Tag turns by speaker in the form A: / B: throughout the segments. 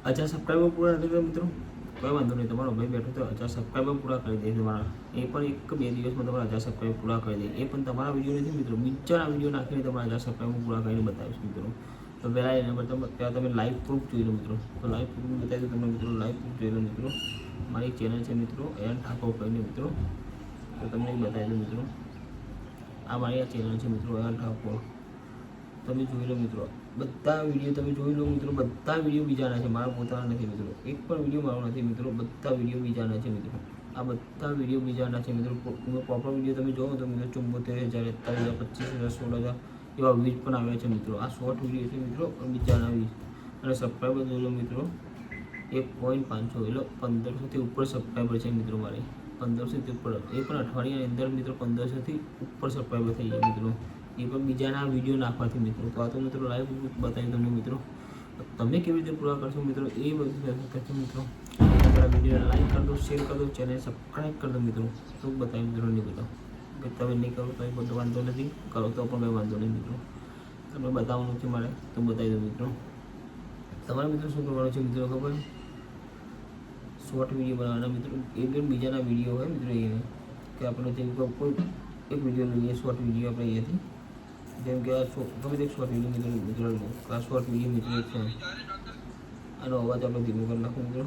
A: 1000 subscriber પૂરા નથી થયા મિત્રો, કોઈ વાંધો નહીં, તમારો ભાઈ બેઠો તો 1000 સબસ્ક્રાઈબર પૂરા કરી દે તમારા, એ પણ 1-2 દિવસમાં તમારા 1000 સબસ્ક્રાઈબર પૂરા કરી દે. એ પણ તમારા વિડીયો નથી મિત્રો, બીજાના વિડીયો નાખીને તમારા 1000 સબસ્ક્રાઈબર પૂરા કરીને બતાવીશ મિત્રો. તો પહેલાં એના પર ત્યાં તમે લાઈવ પ્રૂફ જોઈ લો મિત્રો. તો લાઈવ પ્રૂફ બતાવી દો તમને મિત્રો, લાઈવ પ્રૂફ જોઈ લો મિત્રો. મારી ચેનલ છે મિત્રો એન ઠાકોર કરીને મિત્રો, તો તમને બતાવી દો મિત્રો. આ મારી આ ચેનલ છે મિત્રો એન ઠાકોર, તમે જોઈ લો મિત્રો. બધા વિડીયો તમે જોઈ લો મિત્રો, બધા વિડીયો બીજાના છે, મારા પોતાના નથી મિત્રો. એક પણ વિડીયો મારો નથી મિત્રો, બધા વિડીયો બીજાના છે મિત્રો. આ બધા વિડીયો બીજાના છે મિત્રો. પ્રોપર વિડીયો તમે જોવો તો મિત્રો 74,000, 41,000, 25,000, 16,000 એવા વ્યૂઝ પણ આવ્યા છે મિત્રો. આ શોર્ટ વિડીયો છે મિત્રો, બીજાના વ્યૂઝ. અને સબસ્ક્રાઈબર જોઈ લો મિત્રો 1.500, એટલે 1500થી ઉપર સબસ્ક્રાઈબર છે મિત્રો મારે, 1500થી ઉપર. એ પણ અઠવાડિયાની અંદર મિત્રો 1500થી ઉપર સબસ્ક્રાઈબર થઈ જાય મિત્રો, એ પણ બીજાના વિડીયો નાખવાથી મિત્રો. તો આ તો મિત્રો લાઈવ બતાવી તમને મિત્રો. તમે કેવી રીતે પૂરા કરશો મિત્રો એ બધું કરશો મિત્રો. તમારા વિડીયોને લાઈક કરી દો, શેર કરી દો, ચેનલ સબસ્ક્રાઈબ કરી દો મિત્રો. તો બતાવી મિત્રો નહીં બધા કે તમે નહીં કરો તો એ બધો વાંધો નથી, કરો તો પણ કંઈ વાંધો નહીં મિત્રો. તમે બતાવવાનું છે મારે તો બતાવી દો મિત્રો. તમારે મિત્રો શું કરવાનું છે મિત્રો ખબર? શોર્ટ વિડીયો બનાવવાના મિત્રો. એક બીજાના વિડીયો હોય મિત્રો, એ કે આપણે જેમ કોઈ એક વિડીયો લઈએ, શોર્ટ વિડીયો આપણે અહીંયાથી, જેમ કે આ ગમે તે શોર્ટ વિડીયો મિત્રો આ શોર્ટ વિડીયો મિત્રો એક છે. આનો અવાજ આપણે ધીમો કરી નાખો મિત્રો.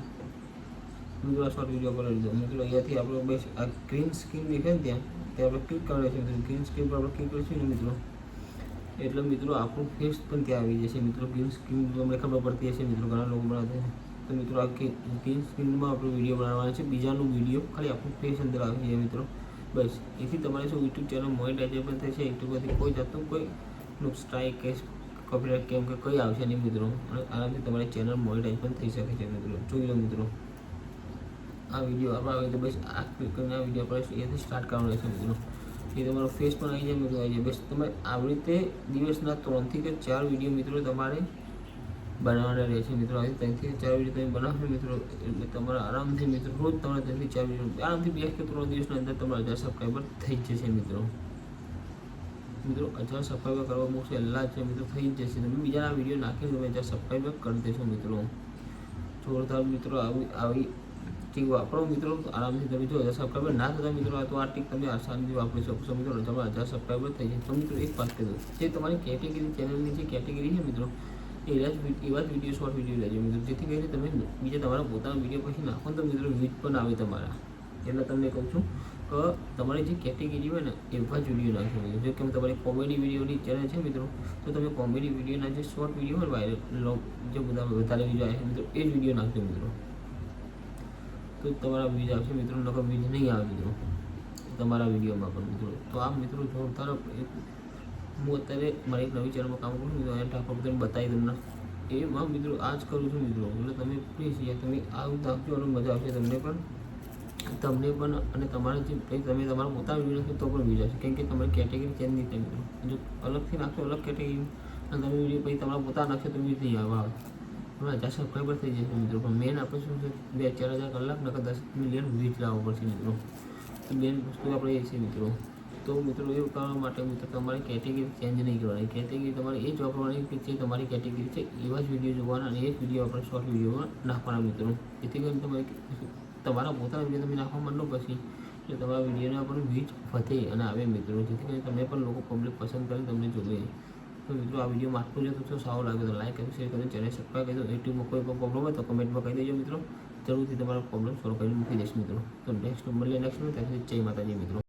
A: મિત્રો આ શોર્ટ વિડીયો કરી લીધો મિત્રો. અહીંયાથી આપણે બસ આ ગ્રીન સ્ક્રીન દેખાય ને ત્યાં આપણે ક્લિક કરવાનું છે મિત્રો. ગ્રીન સ્ક્રીન પર આપણે ક્લિક કરીશું ને મિત્રો, એટલે મિત્રો આપણું ફેસ પણ ત્યાં આવી જશે મિત્રો. ગ્રીન સ્ક્રીન તમને ખબર પડતી હશે મિત્રો, ઘણા લોકો બનાવતા છે. તો મિત્રો આ ગ્રીન સ્ક્રીનમાં આપણો વિડીયો બનાવવાનો છે, બીજાનું વિડીયો ખાલી આપણું ફેસ અંદર આવી જાય મિત્રો. બસ એથી તમારે શું યુટ્યુબ ચેનલ મોનેટાઇઝ પણ થશે. યુટ્યુબમાંથી કોઈ જાતનું કોઈ સ્ટ્રાઇક કે કોપીરાઇટ કેમ કે કંઈ આવશે નહીં મિત્રો. અને આનાથી તમારી ચેનલ મોનેટાઇઝ પણ થઈ શકે છે મિત્રો. જોઈ લો મિત્રો, આ વિડીયો આપણે આવે તો બસ આ ક્લિક કરીને આ વિડીયો આપણે અહીંયાથી સ્ટાર્ટ કરવાનો રહેશે મિત્રો. એ તમારો ફેસ પણ આવી જાય મિત્રો, આવી જાય. બસ તમે આવી રીતે દિવસના 3 થી 4 વિડીયો મિત્રો તમારે બનાવવાના રહેશે મિત્રો. આવી 3 થી 4 વિડીયો તમે બનાવશો મિત્રો, એટલે તમારા આરામથી મિત્રો રોજ તમારે 3 થી 4 વિડીયો આરામથી 2 કે 3 દિવસની અંદર તમારા 1000 સબસ્ક્રાઈબર થઈ જ જશે મિત્રો. 1000 સબસ્ક્રાઈબર કરવા બહુ સહેલા છે મિત્રો, થઈ જ જશે. તમે બીજાના વિડીયો નાખીને તમે 1000 સબસ્ક્રાઈબર કરી દેશો મિત્રો. જોરદાર મિત્રો. આવી ટીક વાપરો મિત્રો, આરામથી તમે જો 1000 સબસ્ક્રાઈબર ના થતા મિત્રો, આ તો આ ટીક તમે આસાનીથી વાપરી શકશો મિત્રો. તમારા 1000 સબસ્ક્રાઈબર થઈ જાય. તો મિત્રો એક વાત કહી દો, જે તમારી કેટેગરી ચેનલની જે કેટેગરી છે મિત્રો, એવા જ વિડીયો શોર્ટ વિડીયો લેજો મિત્રો, જેથી કરીને તમે બીજા તમારા પોતાના વિડીયો પછી નાખો તો મિત્રો વ્યૂઝ પણ આવે તમારા. એટલે તમને કહું છું કે તમારી જે કેટેગરી હોય ને એવા જ વિડીયો નાખજો મિત્રો. જો કે તમારી કોમેડી વિડીયોની ચેનલ છે મિત્રો, તો તમે કોમેડી વિડીયોના જે શોર્ટ વિડીયો હોય વાયરલ જે બધા વધારે વિડીયો આવે છે મિત્રો, એ જ વિડીયો નાખજો મિત્રો. તો તમારા વ્યૂઝ આવશે મિત્રો, નકર વ્યૂઝ નહીં આવે મિત્રો તમારા વિડીયોમાં પણ મિત્રો. તો આ મિત્રો જોરદાર. હું અત્યારે મારી એક નવી ચેનલમાં કામ કરું છું મિત્રો, એન ઠાકોર તમને બતાવી તમને એમાં મિત્રો આ જ કરું છું મિત્રો. એટલે તમે પ્લીઝ યાર તમે આવું નાખજો અને મજા આવશે તમને પણ અને તમારે જે તમે તમારા પોતાના વિડીયો નાખો તો પણ વ્યૂઝ આવશે. કેમ કે તમારી કેટેગરી ચેન્જ નહીં થાય મિત્રો. જો અલગથી નાખશો અલગ કેટેગરી અને તમે વિડીયો પછી તમારા પોતાના નાખશો તો વ્યૂઝ નહીં આવે. તમારા 1000 સબસ્ક્રાઈબર થઈ જશે મિત્રો. પણ મેન આપણે શું છે 2-4 હજાર કલાક નકર 10 મિલિયન વ્યૂઝ લાવવો પડશે મિત્રો. તો મેન વસ્તુ આપણે એ છે મિત્રો. તો મિત્રો એવું કરવા માટે મિત્રો તમારે કેટેગરી ચેન્જ નહીં કરવાની. કેટેગરી તમારે એ જ વાપરવાની કે જે તમારી કેટેગરી છે એવા જ વિડીયો જોવાના અને એ જ વિડીયો આપણે શોર્ટ વિડીયોમાં નાખવાના મિત્રો. જેથી કરીને તમારા પોતાના વિડીયો તમે નાખવા માંડો પછી એટલે તમારા વિડીયોના પણ વ્યૂઝ વધે અને આવે મિત્રો. જેથી કરીને તમે પણ લોકો પબ્લિક પસંદ કરીને તમને જોવે. તો મિત્રો આ વિડીયોમાં આટલું જ હતું. તો સારું લાગે તો લાઈક કરી, શેર કરી, ચેનલ સબસ્ક્રાઈબ કરી દો. યુટ્યુબમાં કોઈ પણ પ્રોબ્લેમ હોય તો કમેન્ટમાં કહી દેજો મિત્રો. જરૂરથી તમારો પ્રોબ્લેમ સોલ્વ કરીને મૂકી દઈશ મિત્રો. તો નેક્સ્ટ મળીએ નેક્સ્ટ ત્યાં સુધી જય માતાજી મિત્રો.